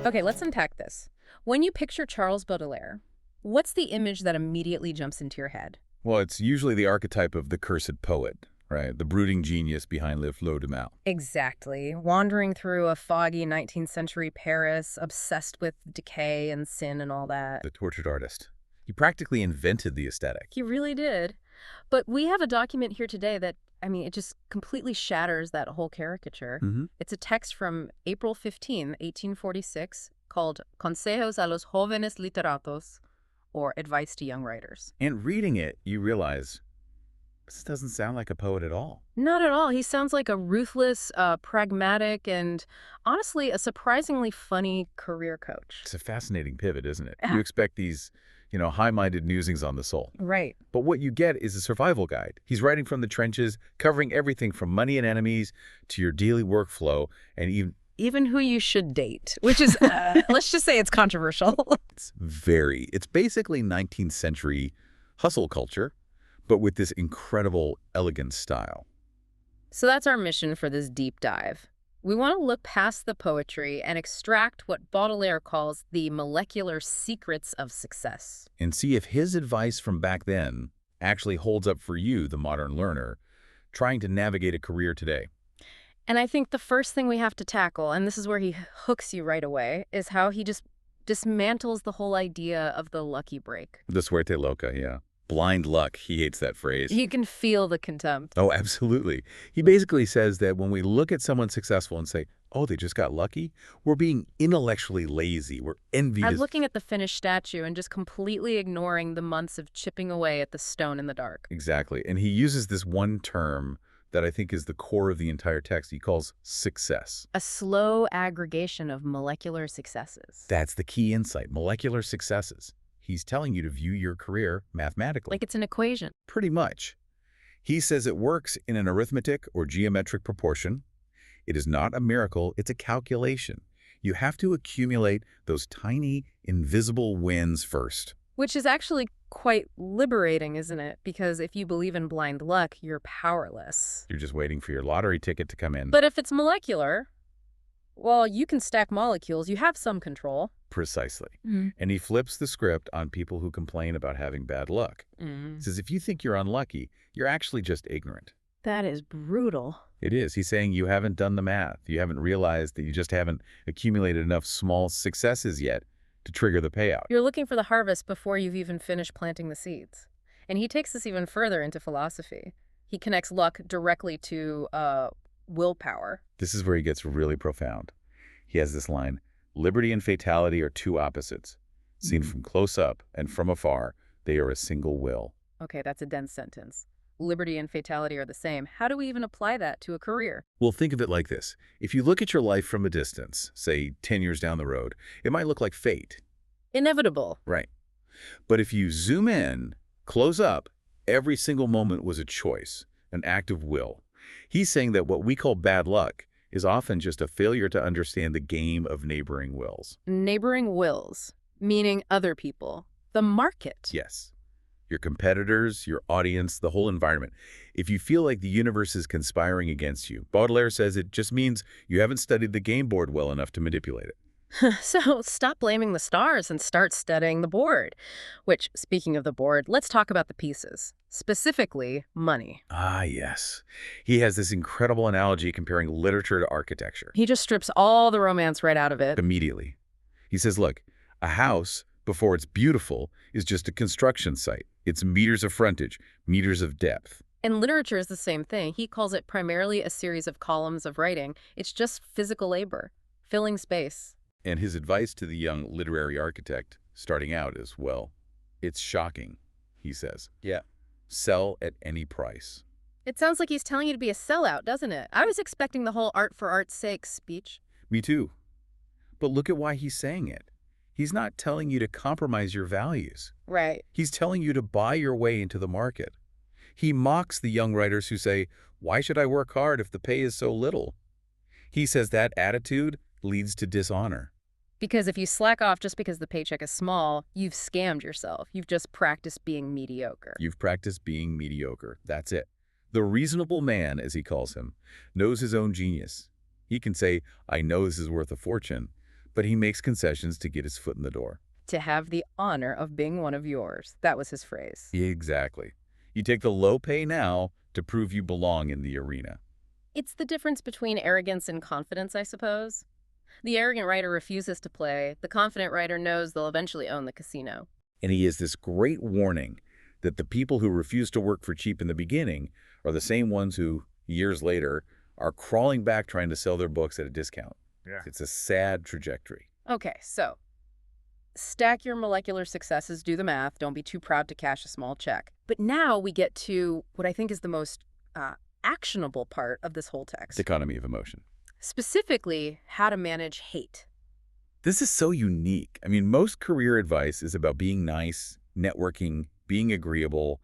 Okay, let's unpack this. When you picture Charles Baudelaire, what's the image that immediately jumps into your head? Well, it's usually the archetype of the cursed poet, right? The brooding genius behind Le Flot de Mal. Exactly. Wandering through a foggy 19th century Paris, obsessed with decay and sin and all that. The tortured artist. He practically invented the aesthetic. He really did. But we have a document here today that, it just completely shatters that whole caricature. It's a text from April 15, 1846, called Consejos a los jóvenes literatos, or Advice to Young Writers. And reading it, you realize this doesn't sound like a poet at all. Not at all. He sounds like a ruthless, pragmatic, and honestly, a surprisingly funny career coach. It's a fascinating pivot, isn't it? Yeah. You expect these, high-minded musings on the soul. Right. But what you get is a survival guide. He's writing from the trenches, covering everything from money and enemies to your daily workflow, and even who you should date, which is, let's just say it's controversial. It's basically 19th century hustle culture, but with this incredible, elegant style. So that's our mission for this deep dive. We want to look past the poetry and extract what Baudelaire calls the molecular secrets of success. And see if his advice from back then actually holds up for you, the modern learner, trying to navigate a career today. And I think the first thing we have to tackle, and this is where he hooks you right away, is how he just dismantles the whole idea of the lucky break. The suerte loca, yeah. Blind luck, he hates that phrase. You can feel the contempt. Oh, absolutely. He basically says that when we look at someone successful and say, oh, they just got lucky, we're being intellectually lazy. We're envious. I'm looking at the finished statue and just completely ignoring the months of chipping away at the stone in the dark. Exactly. And he uses this one term that I think is the core of the entire text. He calls success. A slow aggregation of molecular successes. That's the key insight, molecular successes. He's telling you to view your career mathematically. Like it's an equation. Pretty much. He says it works in an arithmetic or geometric proportion. It is not a miracle, it's a calculation. You have to accumulate those tiny, invisible wins first. Which is actually quite liberating, isn't it? Because if you believe in blind luck, you're powerless. You're just waiting for your lottery ticket to come in. But if it's molecular, well, you can stack molecules. You have some control. Precisely. And he flips the script on people who complain about having bad luck. He says, if you think you're unlucky, you're actually just ignorant. That is brutal. It is. He's saying you haven't done the math. You haven't realized that you just haven't accumulated enough small successes yet to trigger the payout. You're looking for the harvest before you've even finished planting the seeds. And he takes this even further into philosophy. He connects luck directly to willpower. This is where he gets really profound. He has this line, liberty and fatality are two opposites. Seen from close up and from afar, they are a single will. Okay, that's a dense sentence. Liberty and fatality are the same. How do we even apply that to a career? Well, think of it like this. If you look at your life from a distance, say 10 years down the road, it might look like fate. Inevitable. Right. But if you zoom in, close up, every single moment was a choice, an act of will. He's saying that what we call bad luck is often just a failure to understand the game of neighboring wills. Neighboring wills, meaning other people. The market. Yes. Your competitors, your audience, the whole environment. If you feel like the universe is conspiring against you, Baudelaire says it just means you haven't studied the game board well enough to manipulate it. So stop blaming the stars and start studying the board. Which, speaking of the board, let's talk about the pieces. Specifically, money. Ah, yes. He has this incredible analogy comparing literature to architecture. He just strips all the romance right out of it. Immediately. He says, look, a house, before it's beautiful, is just a construction site. It's meters of frontage, meters of depth. And literature is the same thing. He calls it primarily a series of columns of writing. It's just physical labor, filling space. And his advice to the young literary architect, starting out is, well, it's shocking, he says. Yeah. Sell at any price. It sounds like he's telling you to be a sellout, doesn't it? I was expecting the whole art for art's sake speech. Me too. But look at why he's saying it. He's not telling you to compromise your values. Right. He's telling you to buy your way into the market. He mocks the young writers who say, why should I work hard if the pay is so little? He says that attitude leads to dishonor. Because if you slack off just because the paycheck is small, you've scammed yourself. You've just practiced being mediocre. You've practiced being mediocre. That's it. The reasonable man, as he calls him, knows his own genius. He can say, I know this is worth a fortune, but he makes concessions to get his foot in the door. To have the honor of being one of yours. That was his phrase. Exactly. You take the low pay now to prove you belong in the arena. It's the difference between arrogance and confidence, I suppose. The arrogant writer refuses to play. The confident writer knows they'll eventually own the casino. And he has this great warning that the people who refuse to work for cheap in the beginning are the same ones who, years later, are crawling back trying to sell their books at a discount. Yeah. It's a sad trajectory. Okay, so stack your molecular successes, do the math, don't be too proud to cash a small check. But now we get to what I think is the most actionable part of this whole text. The economy of emotion. Specifically, how to manage hate. This is so unique. I mean, most career advice is about being nice, networking, being agreeable.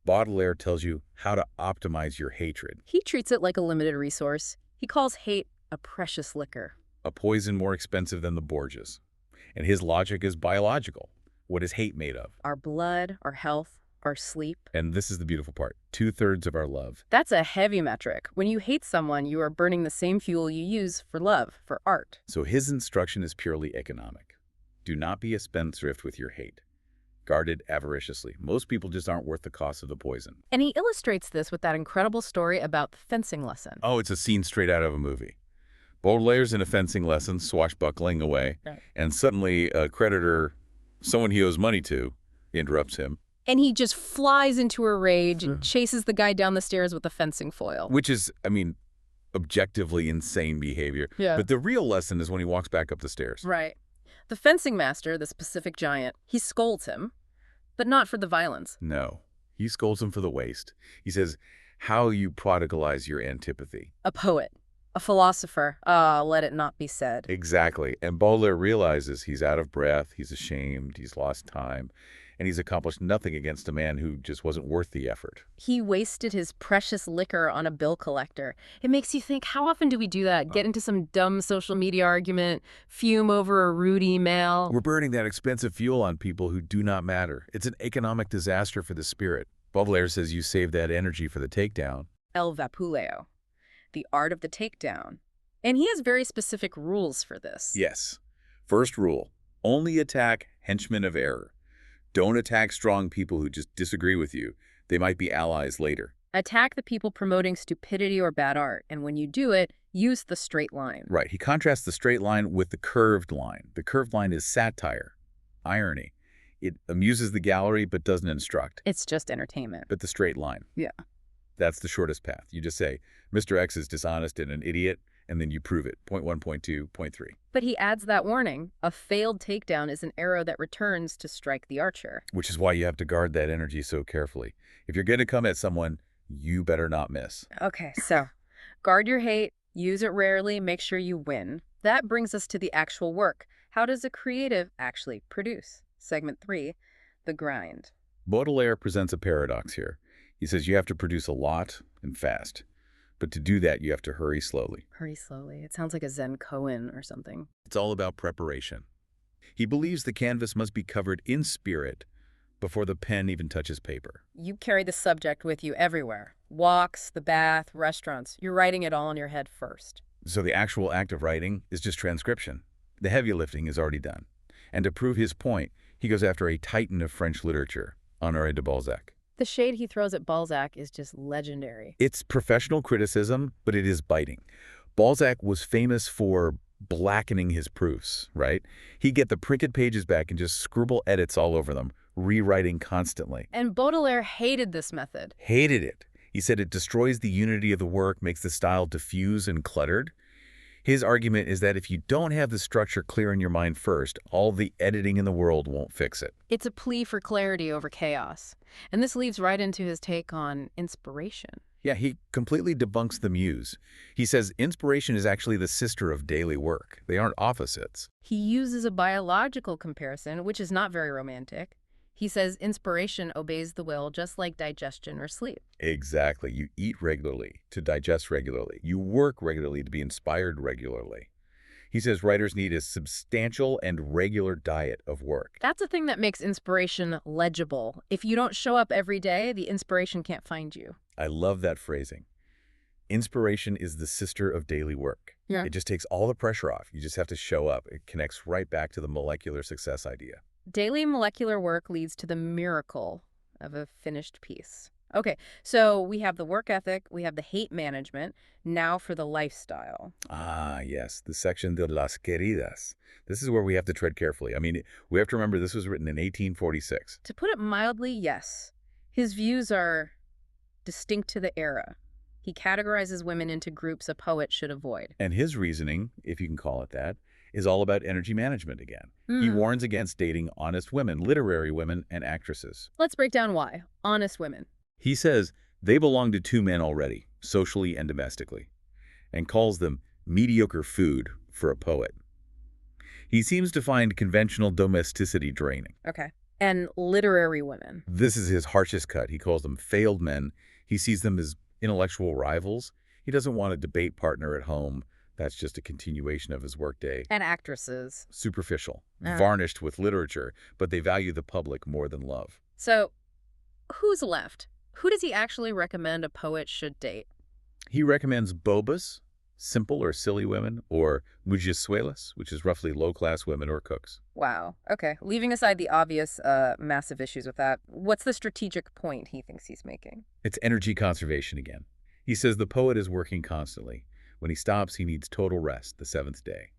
Baudelaire tells you how to optimize your hatred. He treats it like a limited resource. He calls hate a precious liquor. A poison more expensive than the Borgias. And his logic is biological. What is hate made of? Our blood, our health, our sleep. And this is the beautiful part. 2/3 of our love. That's a heavy metric. When you hate someone, you are burning the same fuel you use for love, for art. So his instruction is purely economic. Do not be a spendthrift with your hate. Guard it avariciously. Most people just aren't worth the cost of the poison. And he illustrates this with that incredible story about the fencing lesson. Oh, it's a scene straight out of a movie. Baudelaire's in a fencing lesson, swashbuckling away, and suddenly a creditor, someone he owes money to, interrupts him. And he just flies into a rage and chases the guy down the stairs with a fencing foil. Which is, I mean, objectively insane behavior. Yeah. But the real lesson is when he walks back up the stairs. Right. The fencing master, this Pacific giant, he scolds him, but not for the violence. No. He scolds him for the waste. He says, how you prodigalize your antipathy. A poet. A philosopher. Let it not be said. Exactly. And Baudelaire realizes he's out of breath, he's ashamed, he's lost time, and he's accomplished nothing against a man who just wasn't worth the effort. He wasted his precious liquor on a bill collector. It makes you think, how often do we do that? Get into some dumb social media argument, fume over a rude email. We're burning that expensive fuel on people who do not matter. It's an economic disaster for the spirit. Baudelaire says you save that energy for the takedown. El vapuleo. The art of the takedown. And he has very specific rules for this. Yes. First rule, only attack henchmen of error. Don't attack strong people who just disagree with you. They might be allies later. Attack the people promoting stupidity or bad art, and when you do it, use the straight line. Right. He contrasts the straight line with the curved line. The curved line is satire, irony. It amuses the gallery but doesn't instruct. It's just entertainment. But the straight line. Yeah. That's the shortest path. You just say, Mr. X is dishonest and an idiot, and then you prove it. Point 1, point 2, point 3. But he adds that warning. A failed takedown is an arrow that returns to strike the archer. Which is why you have to guard that energy so carefully. If you're going to come at someone, you better not miss. Okay, so guard your hate, use it rarely, make sure you win. That brings us to the actual work. How does a creative actually produce? Segment 3, the grind. Baudelaire presents a paradox here. He says you have to produce a lot and fast. But to do that, you have to hurry slowly. Hurry slowly. It sounds like a Zen koan or something. It's all about preparation. He believes the canvas must be covered in spirit before the pen even touches paper. You carry the subject with you everywhere. Walks, the bath, restaurants. You're writing it all in your head first. So the actual act of writing is just transcription. The heavy lifting is already done. And to prove his point, he goes after a titan of French literature, Honoré de Balzac. The shade he throws at Balzac is just legendary. It's professional criticism, but it is biting. Balzac was famous for blackening his proofs, right? He'd get the printed pages back and just scribble edits all over them, rewriting constantly. And Baudelaire hated this method. Hated it. He said it destroys the unity of the work, makes the style diffuse and cluttered. His argument is that if you don't have the structure clear in your mind first, all the editing in the world won't fix it. It's a plea for clarity over chaos. And this leads right into his take on inspiration. Yeah, he completely debunks the muse. He says inspiration is actually the sister of daily work. They aren't opposites. He uses a biological comparison, which is not very romantic. He says inspiration obeys the will just like digestion or sleep. Exactly. You eat regularly to digest regularly. You work regularly to be inspired regularly. He says writers need a substantial and regular diet of work. That's a thing that makes inspiration legible. If you don't show up every day, the inspiration can't find you. I love that phrasing. Inspiration is the sister of daily work. Yeah. It just takes all the pressure off. You just have to show up. It connects right back to the molecular success idea. Daily molecular work leads to the miracle of a finished piece. Okay, so we have the work ethic, we have the hate management, now for the lifestyle. Ah, yes, the section de las queridas. This is where we have to tread carefully. I mean, we have to remember this was written in 1846. To put it mildly, yes. His views are distinct to the era. He categorizes women into groups a poet should avoid. And his reasoning, if you can call it that, is all about energy management again. He warns against dating honest women, literary women, and actresses. Let's break down why. Honest women. He says they belong to two men already, socially and domestically, and calls them mediocre food for a poet. He seems to find conventional domesticity draining. Okay. And literary women. This is his harshest cut. He calls them failed men. He sees them as intellectual rivals. He doesn't want a debate partner at home. That's just a continuation of his workday. And actresses. Superficial, varnished with literature, but they value the public more than love. So, who's left? Who does he actually recommend a poet should date? He recommends bobas, simple or silly women, or mujerzuelas, which is roughly low-class women or cooks. Wow. Okay. Leaving aside the obvious massive issues with that, what's the strategic point he thinks he's making? It's energy conservation again. He says the poet is working constantly. When he stops, he needs total rest, the seventh day.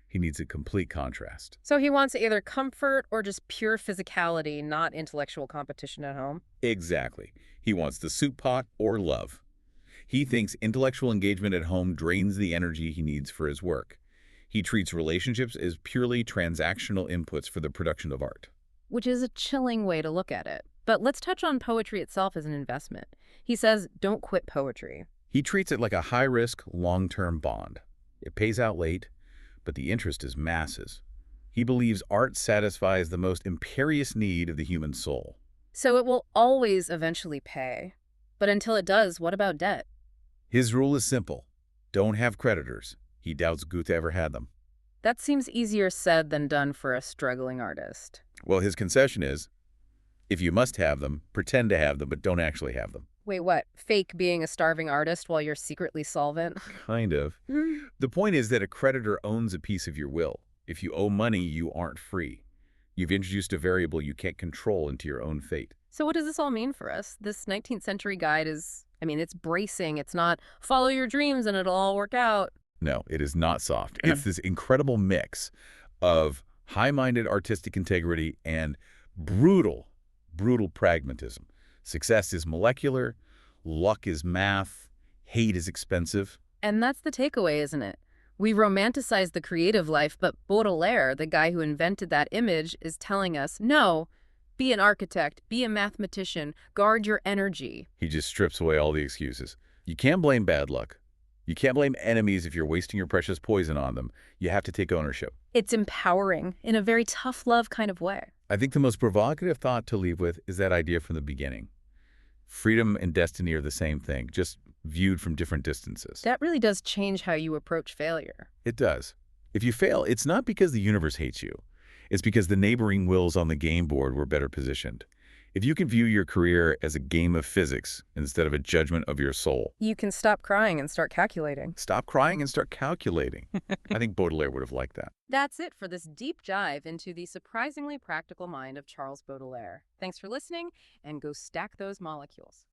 He needs a complete contrast. So he wants either comfort or just pure physicality, not intellectual competition at home? Exactly. He wants the soup pot or love. He thinks intellectual engagement at home drains the energy he needs for his work. He treats relationships as purely transactional inputs for the production of art. Which is a chilling way to look at it. But let's touch on poetry itself as an investment. He says, don't quit poetry. He treats it like a high-risk, long-term bond. It pays out late, but the interest is masses. He believes art satisfies the most imperious need of the human soul. So it will always eventually pay. But until it does, what about debt? His rule is simple. Don't have creditors. He doubts Goethe ever had them. That seems easier said than done for a struggling artist. Well, his concession is, if you must have them, pretend to have them, but don't actually have them. Wait, what? Fake being a starving artist while you're secretly solvent? Kind of. The point is that a creditor owns a piece of your will. If you owe money, you aren't free. You've introduced a variable you can't control into your own fate. So what does this all mean for us? This 19th century guide is, it's bracing. It's not follow your dreams and it'll all work out. No, it is not soft. It's this incredible mix of high-minded artistic integrity and brutal pragmatism. Success is molecular, luck is math, hate is expensive. And that's the takeaway, isn't it? We romanticize the creative life, but Baudelaire, the guy who invented that image, is telling us, no, be an architect, be a mathematician, guard your energy. He just strips away all the excuses. You can't blame bad luck. You can't blame enemies if you're wasting your precious poison on them. You have to take ownership. It's empowering in a very tough love kind of way. I think the most provocative thought to leave with is that idea from the beginning. Freedom and destiny are the same thing, just viewed from different distances. That really does change how you approach failure. It does. If you fail, it's not because the universe hates you. It's because the neighboring wills on the game board were better positioned. If you can view your career as a game of physics instead of a judgment of your soul. You can stop crying and start calculating. Stop crying and start calculating. I think Baudelaire would have liked that. That's it for this deep dive into the surprisingly practical mind of Charles Baudelaire. Thanks for listening, and go stack those molecules.